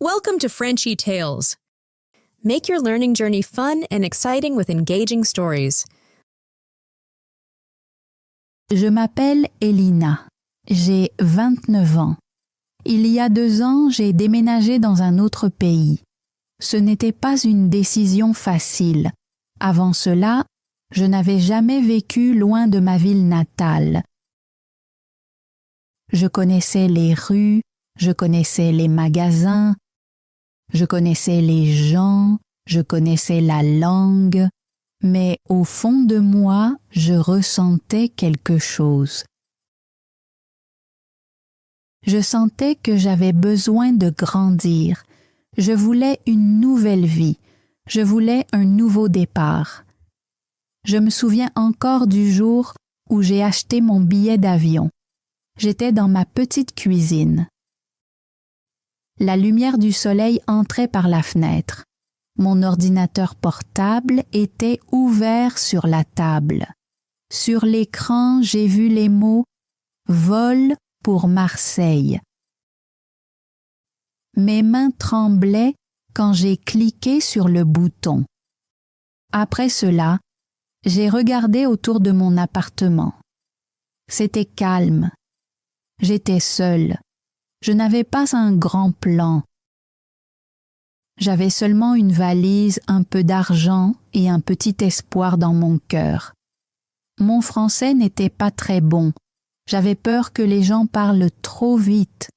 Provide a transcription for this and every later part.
Welcome to Frenchy Tales. Make your learning journey fun and exciting with engaging stories. Je m'appelle Elina. J'ai 29 ans. Il y a 2 ans, j'ai déménagé dans un autre pays. Ce n'était pas une décision facile. Avant cela, je n'avais jamais vécu loin de ma ville natale. Je connaissais les rues, je connaissais les magasins, je connaissais les gens, je connaissais la langue, mais au fond de moi, je ressentais quelque chose. Je sentais que j'avais besoin de grandir. Je voulais une nouvelle vie. Je voulais un nouveau départ. Je me souviens encore du jour où j'ai acheté mon billet d'avion. J'étais dans ma petite cuisine. La lumière du soleil entrait par la fenêtre. Mon ordinateur portable était ouvert sur la table. Sur l'écran, j'ai vu les mots « Vol pour Marseille ». Mes mains tremblaient quand j'ai cliqué sur le bouton. Après cela, j'ai regardé autour de mon appartement. C'était calme. J'étais seule. Je n'avais pas un grand plan. J'avais seulement une valise, un peu d'argent et un petit espoir dans mon cœur. Mon français n'était pas très bon. J'avais peur que les gens parlent trop vite.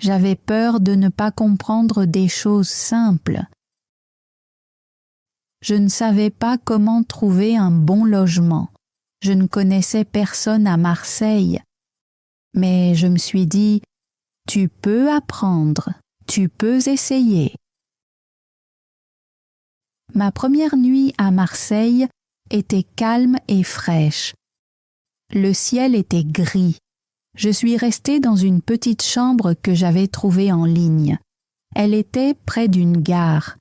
J'avais peur de ne pas comprendre des choses simples. Je ne savais pas comment trouver un bon logement. Je ne connaissais personne à Marseille. Mais je me suis dit, tu peux apprendre, tu peux essayer. Ma première nuit à Marseille était calme et fraîche. Le ciel était gris. Je suis restée dans une petite chambre que j'avais trouvée en ligne. Elle était près d'une gare.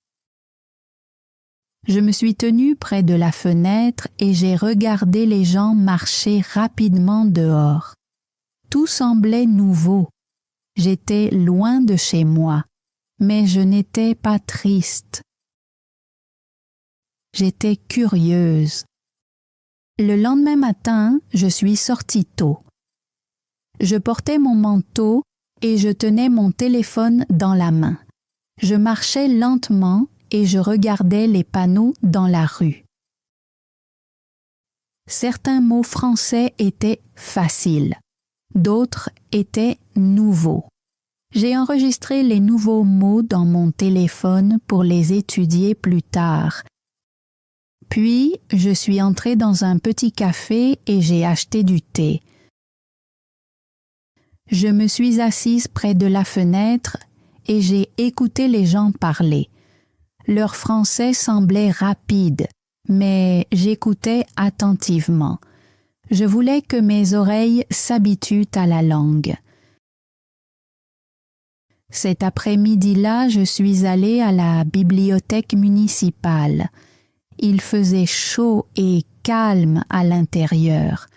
Je me suis tenue près de la fenêtre et j'ai regardé les gens marcher rapidement dehors. Tout semblait nouveau. J'étais loin de chez moi, mais je n'étais pas triste. J'étais curieuse. Le lendemain matin, je suis sortie tôt. Je portais mon manteau et je tenais mon téléphone dans la main. Je marchais lentement et je regardais les panneaux dans la rue. Certains mots français étaient faciles. D'autres étaient nouveaux. J'ai enregistré les nouveaux mots dans mon téléphone pour les étudier plus tard. Puis, je suis entrée dans un petit café et j'ai acheté du thé. Je me suis assise près de la fenêtre et j'ai écouté les gens parler. Leur français semblait rapide, mais j'écoutais attentivement. Je voulais que mes oreilles s'habituent à la langue. Cet après-midi-là, je suis allée à la bibliothèque municipale. Il faisait chaud et calme à l'intérieur.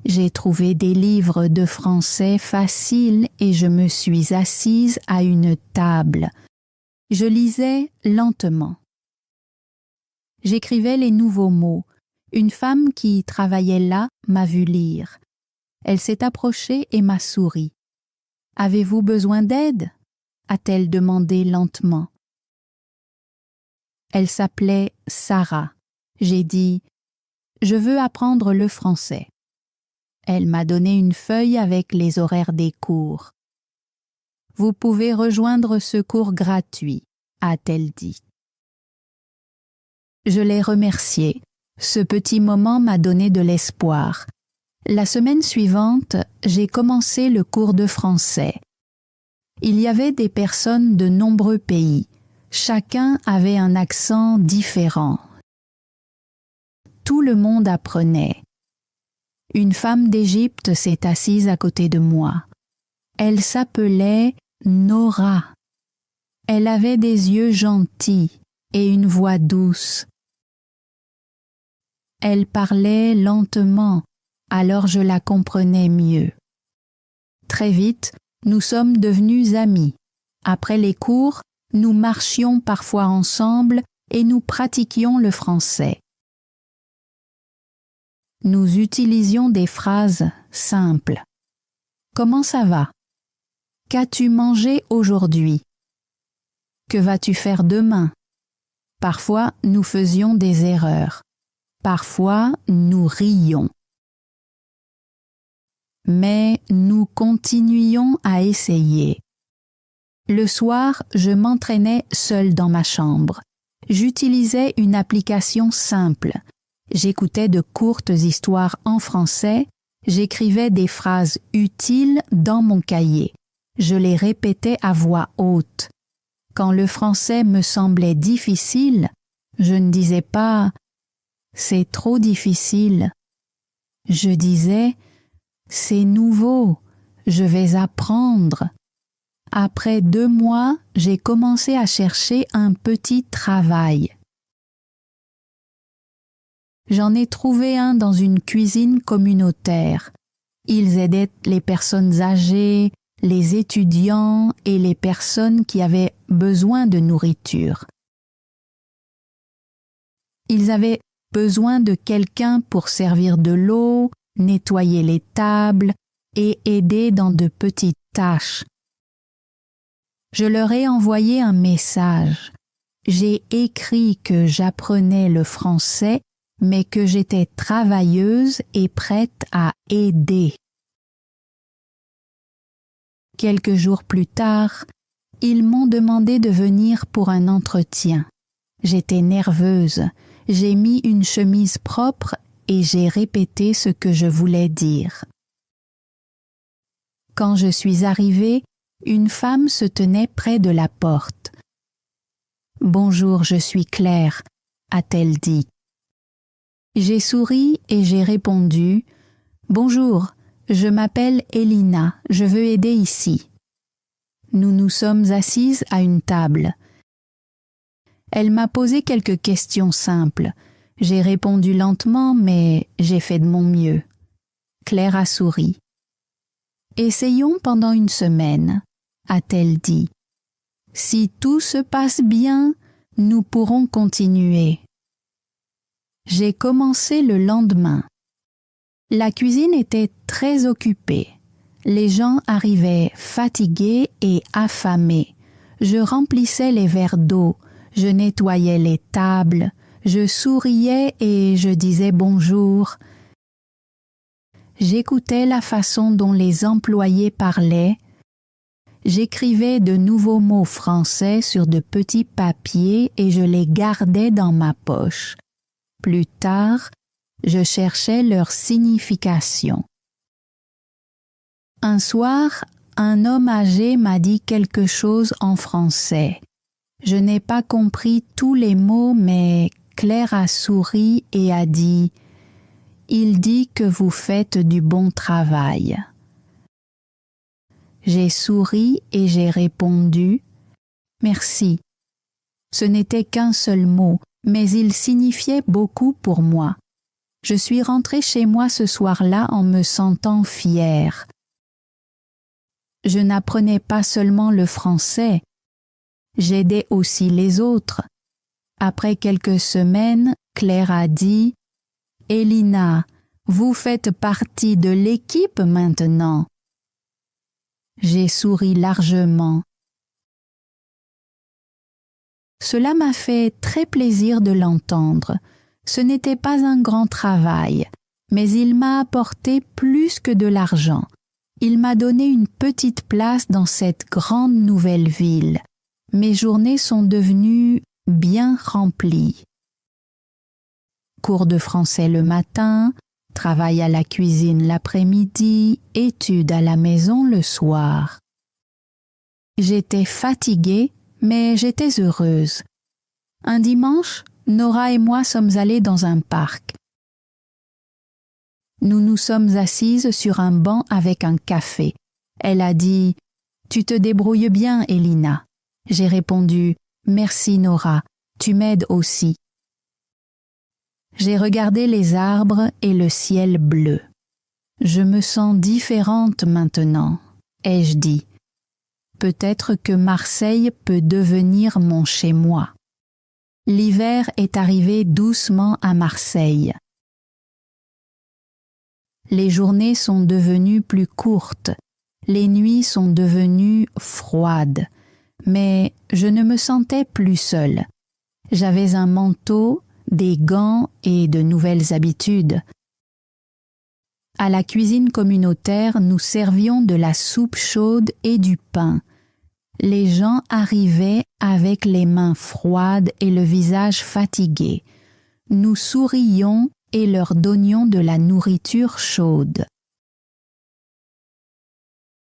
J'ai trouvé des livres de français faciles et je me suis assise à une table. Je lisais lentement. J'écrivais les nouveaux mots. Une femme qui travaillait là m'a vu lire. Elle s'est approchée et m'a souri. « Avez-vous besoin d'aide ?» a-t-elle demandé lentement. Elle s'appelait Sarah. J'ai dit « Je veux apprendre le français ». Elle m'a donné une feuille avec les horaires des cours. « Vous pouvez rejoindre ce cours gratuit », a-t-elle dit. Je l'ai remerciée. Ce petit moment m'a donné de l'espoir. La semaine suivante, j'ai commencé le cours de français. Il y avait des personnes de nombreux pays. Chacun avait un accent différent. Tout le monde apprenait. Une femme d'Égypte s'est assise à côté de moi. Elle s'appelait Nora. Elle avait des yeux gentils et une voix douce. Elle parlait lentement, alors je la comprenais mieux. Très vite, nous sommes devenus amis. Après les cours, Nous marchions parfois ensemble et nous pratiquions le français. Nous utilisions des phrases simples. Comment ça va? Qu'as-tu mangé aujourd'hui? Que vas-tu faire demain? Parfois, nous faisions des erreurs. Parfois, nous rions. Mais nous continuions à essayer. Le soir, je m'entraînais seule dans ma chambre. J'utilisais une application simple. J'écoutais de courtes histoires en français. J'écrivais des phrases utiles dans mon cahier. Je les répétais à voix haute. Quand le français me semblait difficile, je ne disais pas « c'est trop difficile ». Je disais « c'est nouveau, je vais apprendre ». Après 2 mois, j'ai commencé à chercher un petit travail. J'en ai trouvé un dans une cuisine communautaire. Ils aidaient les personnes âgées, les étudiants et les personnes qui avaient besoin de nourriture. Ils avaient besoin de quelqu'un pour servir de l'eau, nettoyer les tables et aider dans de petites tâches. Je leur ai envoyé un message. J'ai écrit que j'apprenais le français, mais que j'étais travailleuse et prête à aider. Quelques jours plus tard, ils m'ont demandé de venir pour un entretien. J'étais nerveuse, j'ai mis une chemise propre et j'ai répété ce que je voulais dire. Quand je suis arrivée, une femme se tenait près de la porte. « Bonjour, je suis Claire », a-t-elle dit. J'ai souri et j'ai répondu « Bonjour, je m'appelle Elina, je veux aider ici. » Nous nous sommes assises à une table. Elle m'a posé quelques questions simples. J'ai répondu lentement, mais j'ai fait de mon mieux. Claire a souri. « Essayons pendant 1 semaine, » a-t-elle dit. « Si tout se passe bien, nous pourrons continuer. » J'ai commencé le lendemain. La cuisine était très occupée. Les gens arrivaient fatigués et affamés. Je remplissais les verres d'eau, je nettoyais les tables, je souriais et je disais bonjour. J'écoutais la façon dont les employés parlaient. J'écrivais de nouveaux mots français sur de petits papiers et je les gardais dans ma poche. Plus tard, je cherchais leur signification. Un soir, un homme âgé m'a dit quelque chose en français. Je n'ai pas compris tous les mots, mais Claire a souri et a dit « Il dit que vous faites du bon travail. » J'ai souri et j'ai répondu « Merci ». Ce n'était qu'un seul mot, mais il signifiait beaucoup pour moi. Je suis rentrée chez moi ce soir-là en me sentant fière. Je n'apprenais pas seulement le français, j'aidais aussi les autres. Après quelques semaines, Claire a dit « Elina, vous faites partie de l'équipe maintenant. » J'ai souri largement. Cela m'a fait très plaisir de l'entendre. Ce n'était pas un grand travail, mais il m'a apporté plus que de l'argent. Il m'a donné une petite place dans cette grande nouvelle ville. Mes journées sont devenues bien remplies. Cours de français le matin, travail à la cuisine l'après-midi, études à la maison le soir. J'étais fatiguée, mais j'étais heureuse. Un dimanche, Nora et moi sommes allés dans un parc. Nous nous sommes assises sur un banc avec un café. Elle a dit « Tu te débrouilles bien, Elina ». J'ai répondu « Merci Nora, tu m'aides aussi ». J'ai regardé les arbres et le ciel bleu. Je me sens différente maintenant, ai-je dit. Peut-être que Marseille peut devenir mon chez-moi. L'hiver est arrivé doucement à Marseille. Les journées sont devenues plus courtes, les nuits sont devenues froides, mais je ne me sentais plus seule. J'avais un manteau, des gants et de nouvelles habitudes. À la cuisine communautaire, nous servions de la soupe chaude et du pain. Les gens arrivaient avec les mains froides et le visage fatigué. Nous sourions et leur donnions de la nourriture chaude.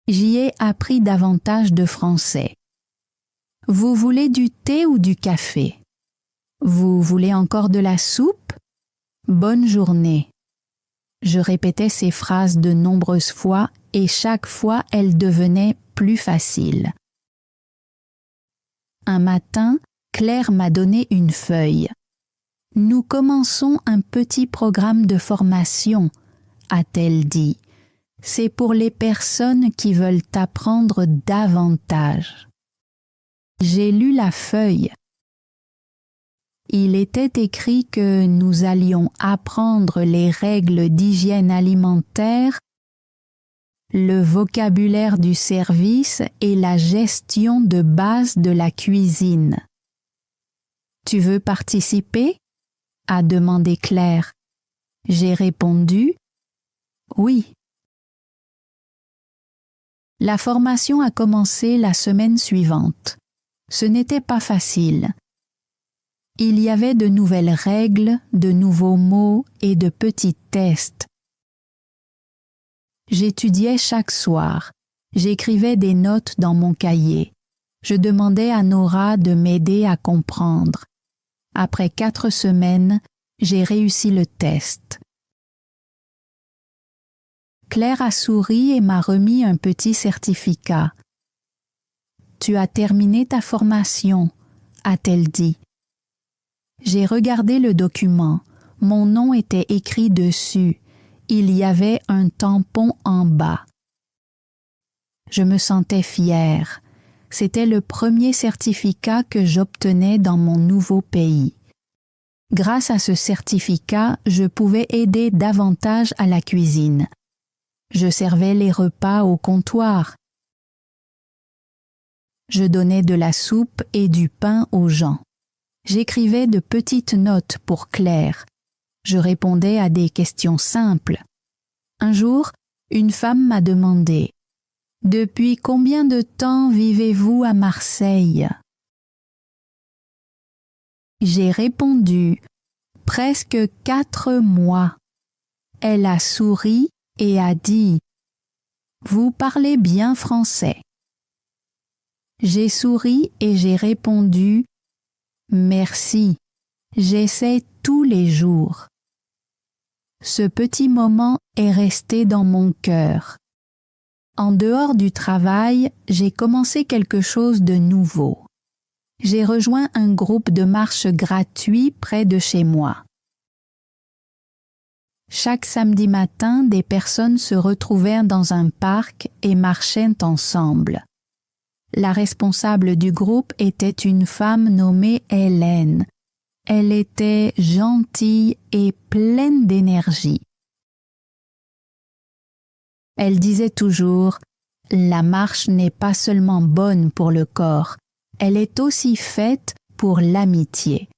J'y ai appris davantage de français. Vous voulez du thé ou du café? Vous voulez encore de la soupe? Bonne journée. Je répétais ces phrases de nombreuses fois et chaque fois elles devenaient plus faciles. Un matin, Claire m'a donné une feuille. « Nous commençons un petit programme de formation », a-t-elle dit. « C'est pour les personnes qui veulent apprendre davantage. » J'ai lu la feuille. Il était écrit que nous allions apprendre les règles d'hygiène alimentaire, le vocabulaire du service et la gestion de base de la cuisine. « Tu veux participer ?» a demandé Claire. J'ai répondu « Oui ». La formation a commencé la semaine suivante. Ce n'était pas facile. Il y avait de nouvelles règles, de nouveaux mots et de petits tests. J'étudiais chaque soir. J'écrivais des notes dans mon cahier. Je demandais à Nora de m'aider à comprendre. Après 4 semaines, j'ai réussi le test. Claire a souri et m'a remis un petit certificat. « Tu as terminé ta formation », a-t-elle dit. J'ai regardé le document. Mon nom était écrit dessus. Il y avait un tampon en bas. Je me sentais fière. C'était le premier certificat que j'obtenais dans mon nouveau pays. Grâce à ce certificat, je pouvais aider davantage à la cuisine. Je servais les repas au comptoir. Je donnais de la soupe et du pain aux gens. J'écrivais de petites notes pour Claire. Je répondais à des questions simples. Un jour, une femme m'a demandé « Depuis combien de temps vivez-vous à Marseille ?» J'ai répondu « Presque 4 mois ». Elle a souri et a dit « Vous parlez bien français ». J'ai souri et j'ai répondu « Merci, j'essaie tous les jours ». Ce petit moment est resté dans mon cœur. En dehors du travail, j'ai commencé quelque chose de nouveau. J'ai rejoint un groupe de marche gratuit près de chez moi. Chaque samedi matin, des personnes se retrouvaient dans un parc et marchaient ensemble. La responsable du groupe était une femme nommée Hélène. Elle était gentille et pleine d'énergie. Elle disait toujours « La marche n'est pas seulement bonne pour le corps, elle est aussi faite pour l'amitié. »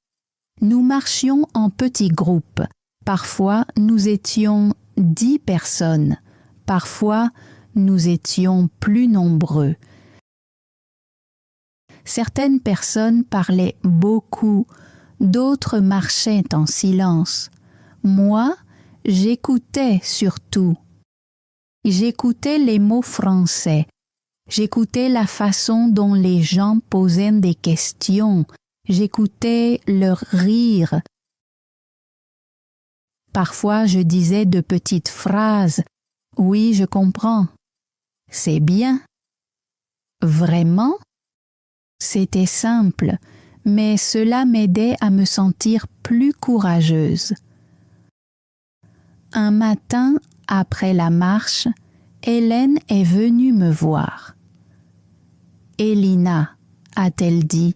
Nous marchions en petits groupes. Parfois, nous étions 10 personnes. Parfois, nous étions plus nombreux. Certaines personnes parlaient beaucoup, d'autres marchaient en silence. Moi, j'écoutais surtout. J'écoutais les mots français. J'écoutais la façon dont les gens posaient des questions. J'écoutais leur rire. Parfois, je disais de petites phrases. « Oui, je comprends. »« C'est bien. »« Vraiment ?» C'était simple, mais cela m'aidait à me sentir plus courageuse. Un matin, après la marche, Hélène est venue me voir. Elina, a-t-elle dit,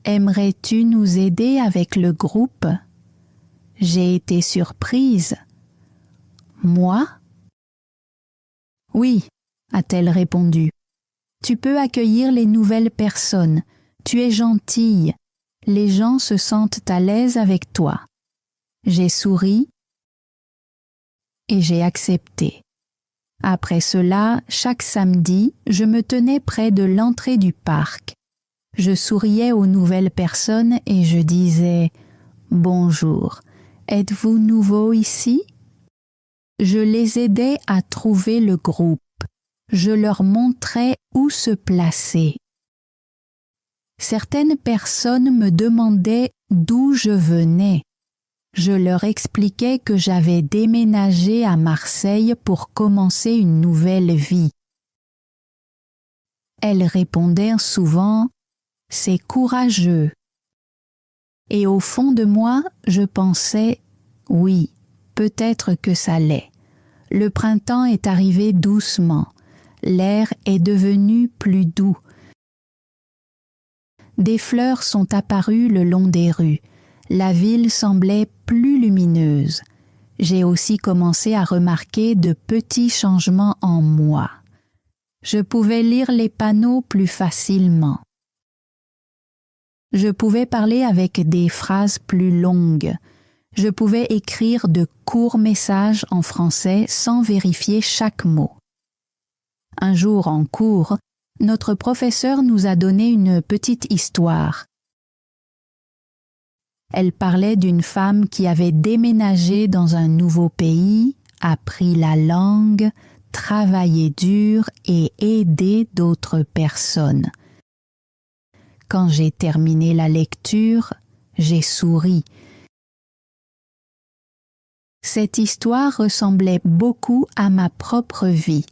aimerais-tu nous aider avec le groupe? J'ai été surprise. Moi? Oui, a-t-elle répondu. Tu peux accueillir les nouvelles personnes. Tu es gentille. Les gens se sentent à l'aise avec toi. J'ai souri et j'ai accepté. Après cela, chaque samedi, je me tenais près de l'entrée du parc. Je souriais aux nouvelles personnes et je disais « Bonjour, êtes-vous nouveau ici ?» Je les aidais à trouver le groupe. Je leur montrais où se placer. Certaines personnes me demandaient d'où je venais. Je leur expliquais que j'avais déménagé à Marseille pour commencer une nouvelle vie. Elles répondaient souvent « C'est courageux ». Et au fond de moi, je pensais « Oui, peut-être que ça l'est. Le printemps est arrivé doucement. L'air est devenu plus doux. Des fleurs sont apparues le long des rues. La ville semblait plus lumineuse. J'ai aussi commencé à remarquer de petits changements en moi. Je pouvais lire les panneaux plus facilement. Je pouvais parler avec des phrases plus longues. Je pouvais écrire de courts messages en français sans vérifier chaque mot. Un jour en cours, notre professeur nous a donné une petite histoire. Elle parlait d'une femme qui avait déménagé dans un nouveau pays, appris la langue, travaillé dur et aidé d'autres personnes. Quand j'ai terminé la lecture, j'ai souri. Cette histoire ressemblait beaucoup à ma propre vie.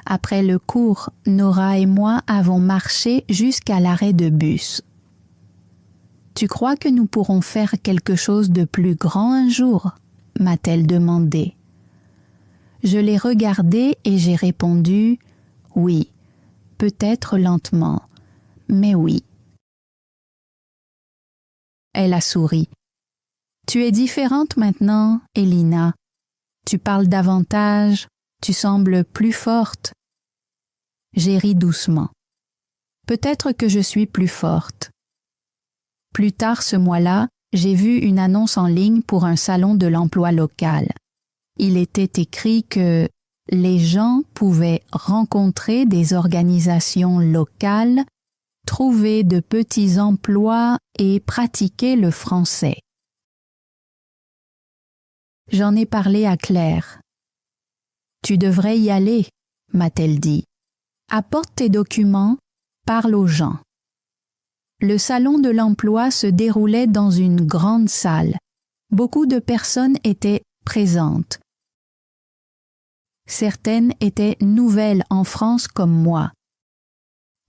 Après le cours, Nora et moi avons marché jusqu'à l'arrêt de bus. « Tu crois que nous pourrons faire quelque chose de plus grand un jour ?» m'a-t-elle demandé. Je l'ai regardée et j'ai répondu « Oui, peut-être lentement, mais oui. » Elle a souri. « Tu es différente maintenant, Elina. Tu parles davantage, tu sembles plus forte. » J'ai ri doucement. Peut-être que je suis plus forte. Plus tard ce mois-là, j'ai vu une annonce en ligne pour un salon de l'emploi local. Il était écrit que les gens pouvaient rencontrer des organisations locales, trouver de petits emplois et pratiquer le français. J'en ai parlé à Claire. « Tu devrais y aller », m'a-t-elle dit. « Apporte tes documents, parle aux gens. » Le salon de l'emploi se déroulait dans une grande salle. Beaucoup de personnes étaient présentes. Certaines étaient nouvelles en France comme moi.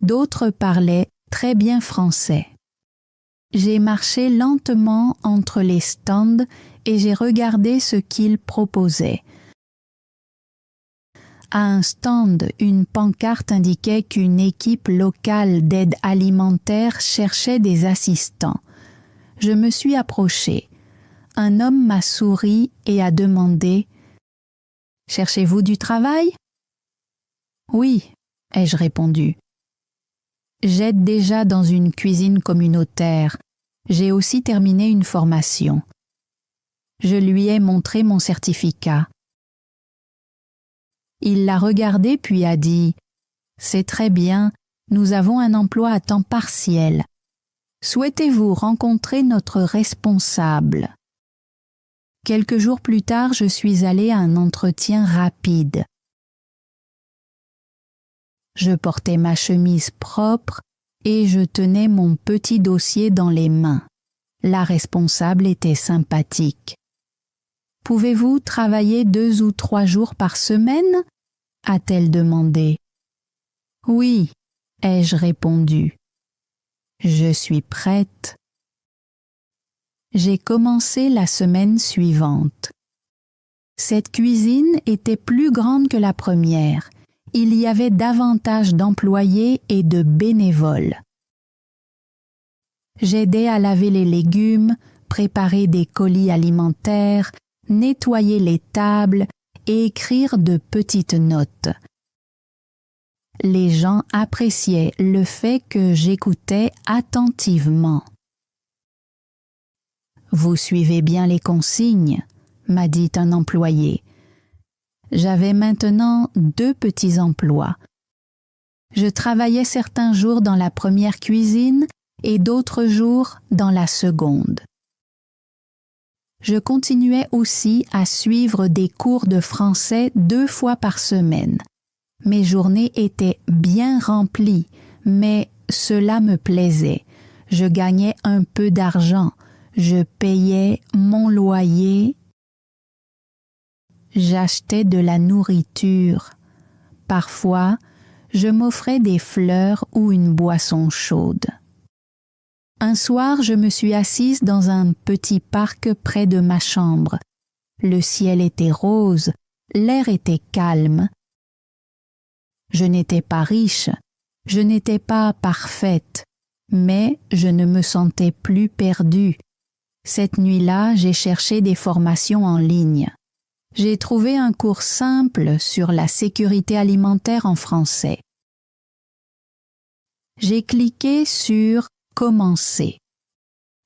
D'autres parlaient très bien français. J'ai marché lentement entre les stands et j'ai regardé ce qu'ils proposaient. À un stand, une pancarte indiquait qu'une équipe locale d'aide alimentaire cherchait des assistants. Je me suis approchée. Un homme m'a souri et a demandé « Cherchez-vous du travail ?» « Oui, » ai-je répondu. J'aide déjà dans une cuisine communautaire. J'ai aussi terminé une formation. Je lui ai montré mon certificat. Il l'a regardé puis a dit « C'est très bien, nous avons un emploi à temps partiel. Souhaitez-vous rencontrer notre responsable ?» Quelques jours plus tard, je suis allée à un entretien rapide. Je portais ma chemise propre et je tenais mon petit dossier dans les mains. La responsable était sympathique. « Pouvez-vous travailler 2 ou 3 jours par semaine ?» a-t-elle demandé. « Oui, » ai-je répondu. « Je suis prête. » J'ai commencé la semaine suivante. Cette cuisine était plus grande que la première. il y avait davantage d'employés et de bénévoles. J'aidais à laver les légumes, préparer des colis alimentaires, nettoyer les tables et écrire de petites notes. Les gens appréciaient le fait que j'écoutais attentivement. « Vous suivez bien les consignes », m'a dit un employé. J'avais maintenant 2 petits emplois. Je travaillais certains jours dans la première cuisine et d'autres jours dans la seconde. Je continuais aussi à suivre des cours de français 2 fois par semaine. Mes journées étaient bien remplies, mais cela me plaisait. Je gagnais un peu d'argent, je payais mon loyer, j'achetais de la nourriture. Parfois, je m'offrais des fleurs ou une boisson chaude. Un soir, je me suis assise dans un petit parc près de ma chambre. Le ciel était rose, l'air était calme. Je n'étais pas riche, je n'étais pas parfaite, mais je ne me sentais plus perdue. Cette nuit-là, j'ai cherché des formations en ligne. J'ai trouvé un cours simple sur la sécurité alimentaire en français. J'ai cliqué sur « Commencer ».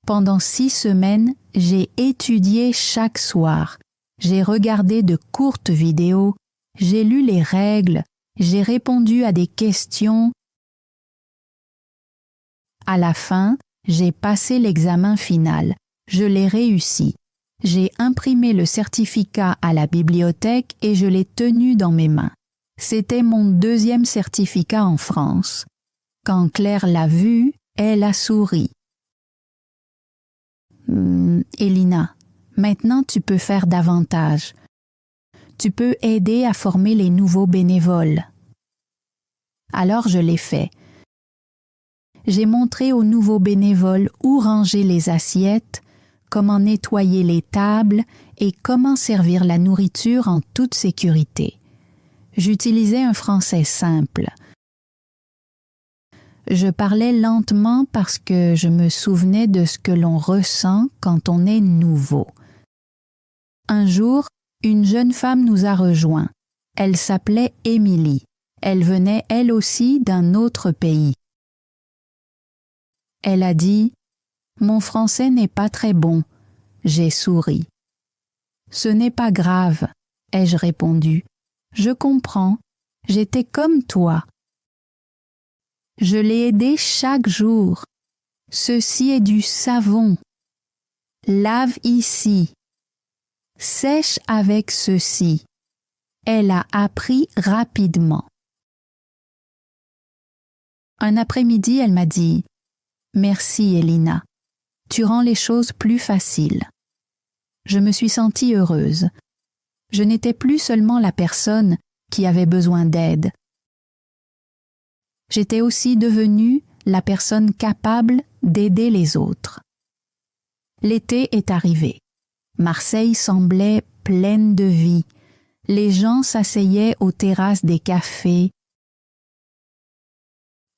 Pendant 6 semaines, j'ai étudié chaque soir. J'ai regardé de courtes vidéos, j'ai lu les règles, j'ai répondu à des questions. À la fin, j'ai passé l'examen final. Je l'ai réussi. J'ai imprimé le certificat à la bibliothèque et je l'ai tenu dans mes mains. C'était mon 2e certificat en France. Quand Claire l'a vu, elle a souri. Elina, maintenant tu peux faire davantage. Tu peux aider à former les nouveaux bénévoles. Alors je l'ai fait. J'ai montré aux nouveaux bénévoles où ranger les assiettes, comment nettoyer les tables et comment servir la nourriture en toute sécurité. J'utilisais un français simple. Je parlais lentement parce que je me souvenais de ce que l'on ressent quand on est nouveau. Un jour, une jeune femme nous a rejoints. Elle s'appelait Émilie. Elle venait elle aussi d'un autre pays. Elle a dit « Mon français n'est pas très bon ». J'ai souri. « Ce n'est pas grave », ai-je répondu. « Je comprends. J'étais comme toi. » Je l'ai aidée chaque jour. « Ceci est du savon. Lave ici. Sèche avec ceci. » Elle a appris rapidement. Un après-midi, elle m'a dit « Merci, Elina. Tu rends les choses plus faciles. » Je me suis sentie heureuse. Je n'étais plus seulement la personne qui avait besoin d'aide. J'étais aussi devenue la personne capable d'aider les autres. L'été est arrivé. Marseille semblait pleine de vie. Les gens s'asseyaient aux terrasses des cafés.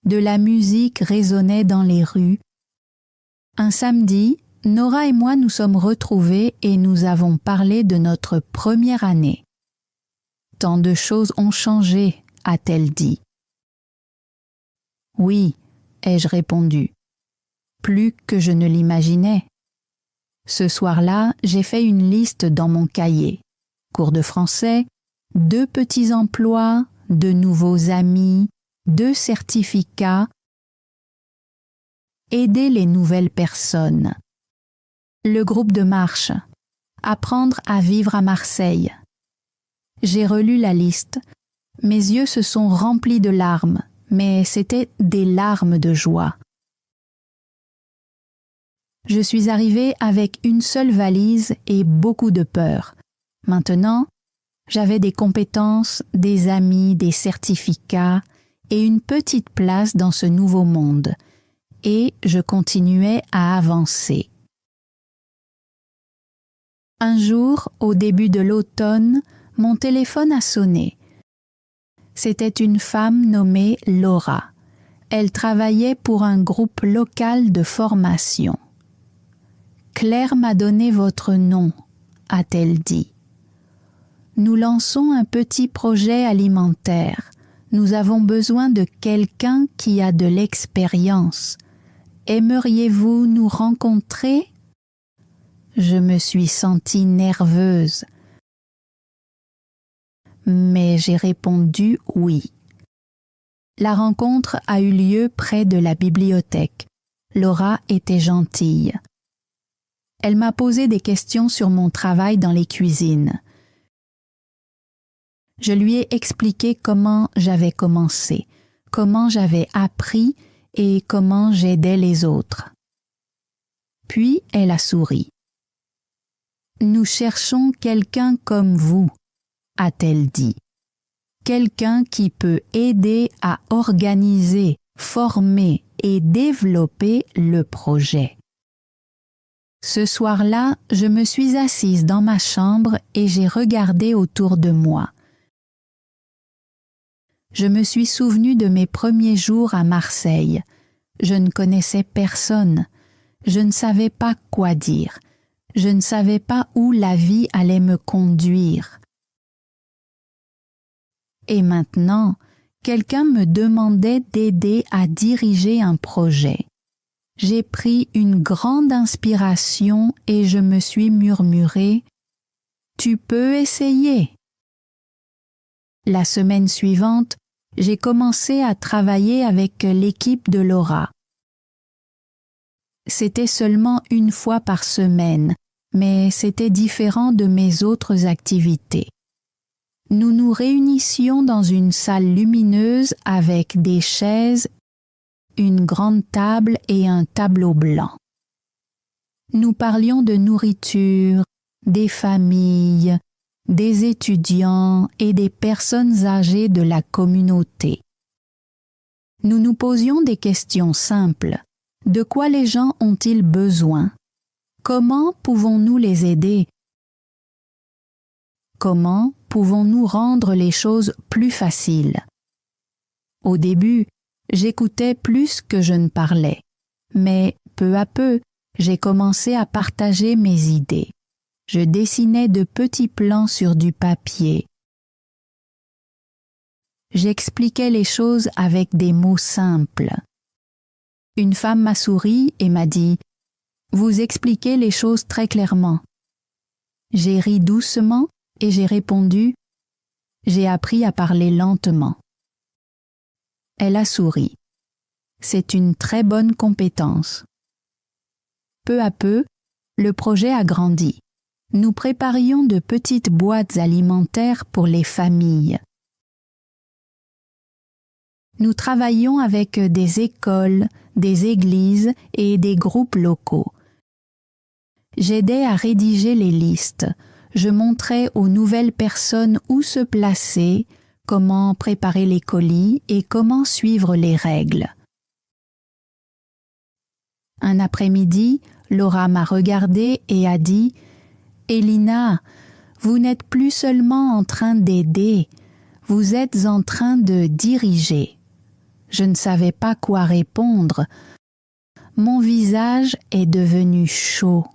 De la musique résonnait dans les rues. Un samedi, Nora et moi nous sommes retrouvés et nous avons parlé de notre première année. « Tant de choses ont changé », a-t-elle dit. « Oui », ai-je répondu, « plus que je ne l'imaginais. » Ce soir-là, j'ai fait une liste dans mon cahier. Cours de français, 2 petits emplois, 2 nouveaux amis, 2 certificats. Aider les nouvelles personnes. Le groupe de marche. Apprendre à vivre à Marseille. J'ai relu la liste. Mes yeux se sont remplis de larmes, mais c'étaient des larmes de joie. Je suis arrivée avec une seule valise et beaucoup de peur. Maintenant, j'avais des compétences, des amis, des certificats et une petite place dans ce nouveau monde. Et je continuais à avancer. Un jour, au début de l'automne, mon téléphone a sonné. C'était une femme nommée Laura. Elle travaillait pour un groupe local de formation. « Claire m'a donné votre nom », a-t-elle dit. « Nous lançons un petit projet alimentaire. Nous avons besoin de quelqu'un qui a de l'expérience. Aimeriez-vous nous rencontrer ?» Je me suis sentie nerveuse, mais j'ai répondu oui. La rencontre a eu lieu près de la bibliothèque. Laura était gentille. Elle m'a posé des questions sur mon travail dans les cuisines. Je lui ai expliqué comment j'avais commencé, comment j'avais appris et comment j'aidais les autres. Puis elle a souri. « Nous cherchons quelqu'un comme vous », a-t-elle dit. « Quelqu'un qui peut aider à organiser, former et développer le projet. » Ce soir-là, je me suis assise dans ma chambre et j'ai regardé autour de moi. Je me suis souvenue de mes premiers jours à Marseille. Je ne connaissais personne. Je ne savais pas quoi dire. Je ne savais pas où la vie allait me conduire. Et maintenant, quelqu'un me demandait d'aider à diriger un projet. J'ai pris une grande inspiration et je me suis murmuré « Tu peux essayer ». La semaine suivante, j'ai commencé à travailler avec l'équipe de Laura. C'était seulement une fois par semaine, mais c'était différent de mes autres activités. Nous nous réunissions dans une salle lumineuse avec des chaises, une grande table et un tableau blanc. Nous parlions de nourriture, des familles, des étudiants et des personnes âgées de la communauté. Nous nous posions des questions simples. De quoi les gens ont-ils besoin? Comment pouvons-nous les aider? Comment pouvons-nous rendre les choses plus faciles? Au début, j'écoutais plus que je ne parlais, mais peu à peu, j'ai commencé à partager mes idées. Je dessinais de petits plans sur du papier. J'expliquais les choses avec des mots simples. Une femme m'a souri et m'a dit « Vous expliquez les choses très clairement ». J'ai ri doucement et j'ai répondu « J'ai appris à parler lentement ». Elle a souri. C'est une très bonne compétence. Peu à peu, le projet a grandi. Nous préparions de petites boîtes alimentaires pour les familles. Nous travaillions avec des écoles, des églises et des groupes locaux. J'aidais à rédiger les listes. Je montrais aux nouvelles personnes où se placer, comment préparer les colis et comment suivre les règles. Un après-midi, Laura m'a regardée et a dit « Elina, vous n'êtes plus seulement en train d'aider, vous êtes en train de diriger. » Je ne savais pas quoi répondre. Mon visage est devenu chaud.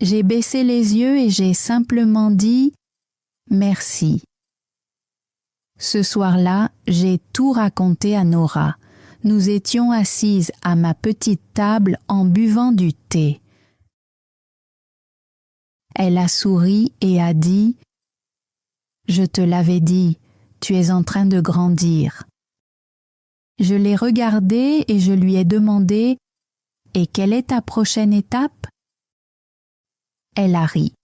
J'ai baissé les yeux et j'ai simplement dit « Merci ». Ce soir-là, j'ai tout raconté à Nora. Nous étions assises à ma petite table en buvant du thé. Elle a souri et a dit « Je te l'avais dit, tu es en train de grandir. » Je l'ai regardée et je lui ai demandé « Et quelle est ta prochaine étape ?» Elle a ri.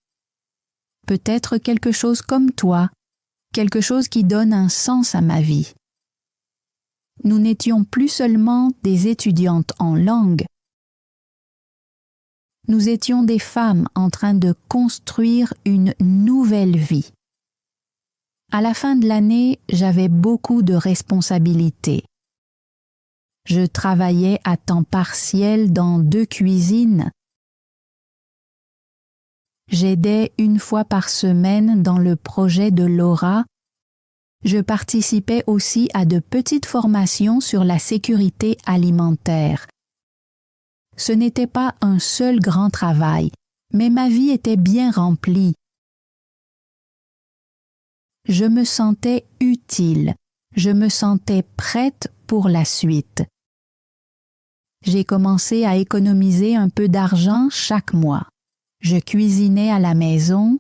« Peut-être quelque chose comme toi, quelque chose qui donne un sens à ma vie. » Nous n'étions plus seulement des étudiantes en langue. Nous étions des femmes en train de construire une nouvelle vie. À la fin de l'année, j'avais beaucoup de responsabilités. Je travaillais à temps partiel dans 2 cuisines. J'aidais une fois par semaine dans le projet de Laura Je participais aussi à de petites formations sur la sécurité alimentaire. Ce n'était pas un seul grand travail, mais ma vie était bien remplie. Je me sentais utile, je me sentais prête pour la suite. J'ai commencé à économiser un peu d'argent chaque mois. Je cuisinais à la maison,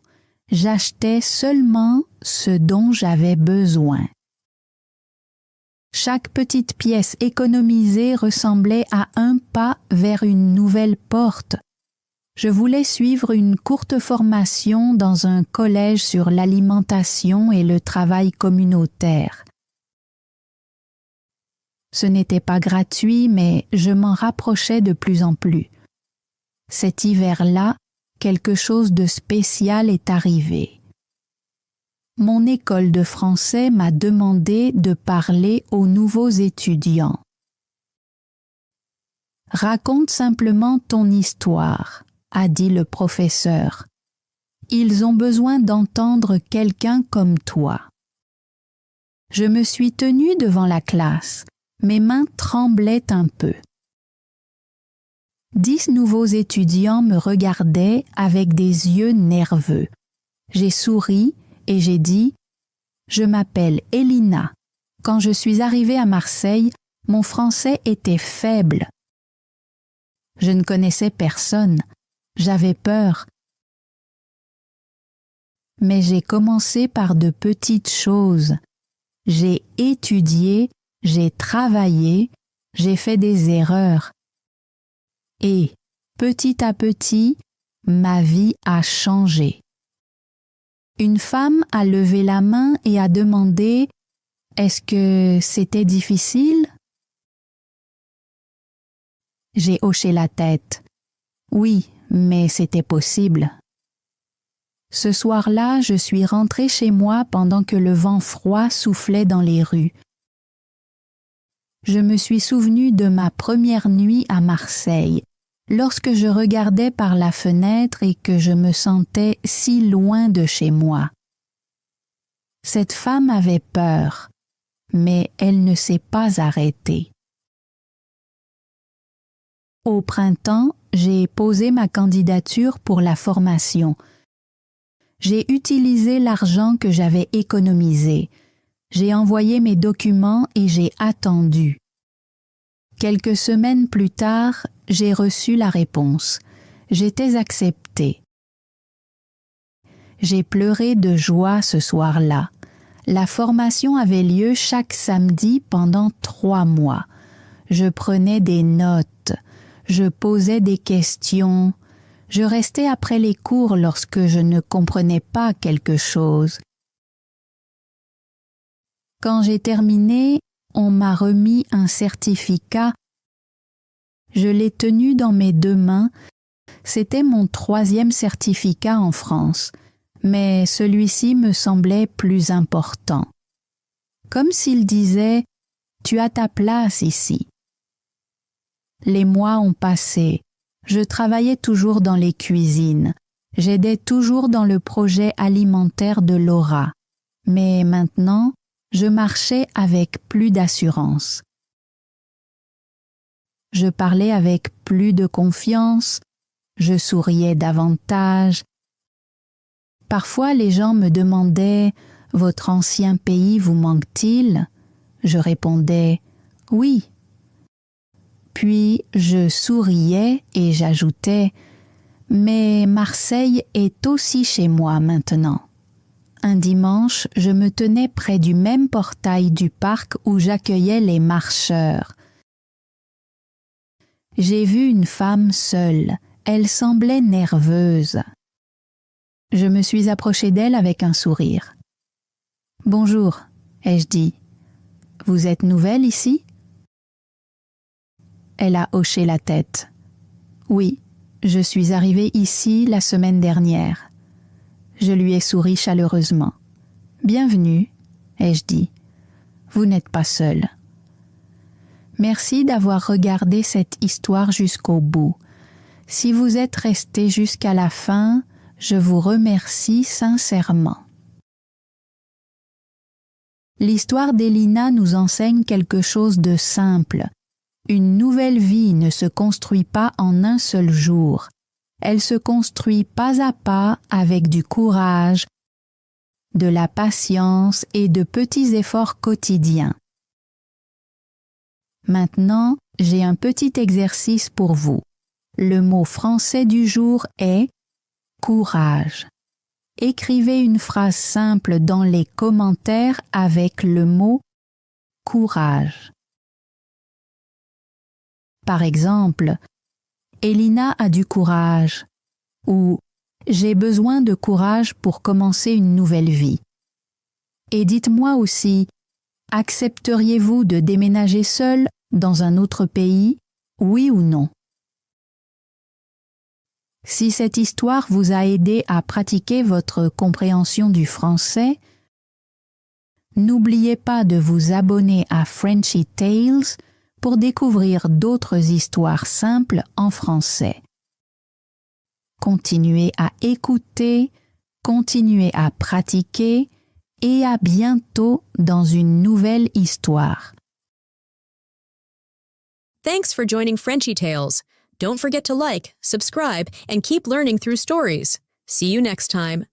j'achetais seulement ce dont j'avais besoin. Chaque petite pièce économisée ressemblait à un pas vers une nouvelle porte. Je voulais suivre une courte formation dans un collège sur l'alimentation et le travail communautaire. Ce n'était pas gratuit, mais je m'en rapprochais de plus en plus. Cet hiver-là, quelque chose de spécial est arrivé. Mon école de français m'a demandé de parler aux nouveaux étudiants. « Raconte simplement ton histoire », a dit le professeur. « Ils ont besoin d'entendre quelqu'un comme toi. » Je me suis tenue devant la classe. Mes mains tremblaient un peu. 10 nouveaux étudiants me regardaient avec des yeux nerveux. J'ai souri et j'ai dit « Je m'appelle Elina. Quand je suis arrivée à Marseille, mon français était faible. Je ne connaissais personne. J'avais peur. Mais j'ai commencé par de petites choses. J'ai étudié, j'ai travaillé, j'ai fait des erreurs. Et, petit à petit, ma vie a changé. Une femme a levé la main et a demandé « Est-ce que c'était difficile ?» J'ai hoché la tête. Oui, mais c'était possible. Ce soir-là, je suis rentrée chez moi pendant que le vent froid soufflait dans les rues. Je me suis souvenue de ma première nuit à Marseille, lorsque je regardais par la fenêtre et que je me sentais si loin de chez moi. Cette femme avait peur, mais elle ne s'est pas arrêtée. Au printemps, j'ai posé ma candidature pour la formation. J'ai utilisé l'argent que j'avais économisé. J'ai envoyé mes documents et j'ai attendu. Quelques semaines plus tard, j'ai reçu la réponse. J'étais acceptée. J'ai pleuré de joie ce soir-là. La formation avait lieu chaque samedi pendant 3 mois. Je prenais des notes, je posais des questions, je restais après les cours lorsque je ne comprenais pas quelque chose. Quand j'ai terminé, on m'a remis un certificat. Je l'ai tenu dans mes 2 mains. C'était mon 3e certificat en France, mais celui-ci me semblait plus important. Comme s'il disait « Tu as ta place ici ». Les mois ont passé. Je travaillais toujours dans les cuisines. J'aidais toujours dans le projet alimentaire de Laura. Mais maintenant, je marchais avec plus d'assurance. Je parlais avec plus de confiance, je souriais davantage. Parfois, les gens me demandaient « Votre ancien pays vous manque-t-il » Je répondais « Oui ». Puis je souriais et j'ajoutais « Mais Marseille est aussi chez moi maintenant ». Un dimanche, je me tenais près du même portail du parc où j'accueillais les marcheurs. J'ai vu une femme seule. Elle semblait nerveuse. Je me suis approchée d'elle avec un sourire. « Bonjour », ai-je dit. « Vous êtes nouvelle ici ?» Elle a hoché la tête. « Oui, je suis arrivée ici la semaine dernière. » Je lui ai souri chaleureusement. « Bienvenue », ai-je dit. « Vous n'êtes pas seule. » Merci d'avoir regardé cette histoire jusqu'au bout. Si vous êtes resté jusqu'à la fin, je vous remercie sincèrement. L'histoire d'Elina nous enseigne quelque chose de simple. Une nouvelle vie ne se construit pas en un seul jour. Elle se construit pas à pas avec du courage, de la patience et de petits efforts quotidiens. Maintenant, j'ai un petit exercice pour vous. Le mot français du jour est courage. Écrivez une phrase simple dans les commentaires avec le mot courage. Par exemple, Elina a du courage ou j'ai besoin de courage pour commencer une nouvelle vie. Et dites-moi aussi, accepteriez-vous de déménager seul dans un autre pays, oui ou non? Si cette histoire vous a aidé à pratiquer votre compréhension du français, n'oubliez pas de vous abonner à Frenchy Tales pour découvrir d'autres histoires simples en français. Continuez à écouter, continuez à pratiquer et à bientôt dans une nouvelle histoire. Thanks for joining Frenchy Tales. Don't forget to like, subscribe, and keep learning through stories. See you next time.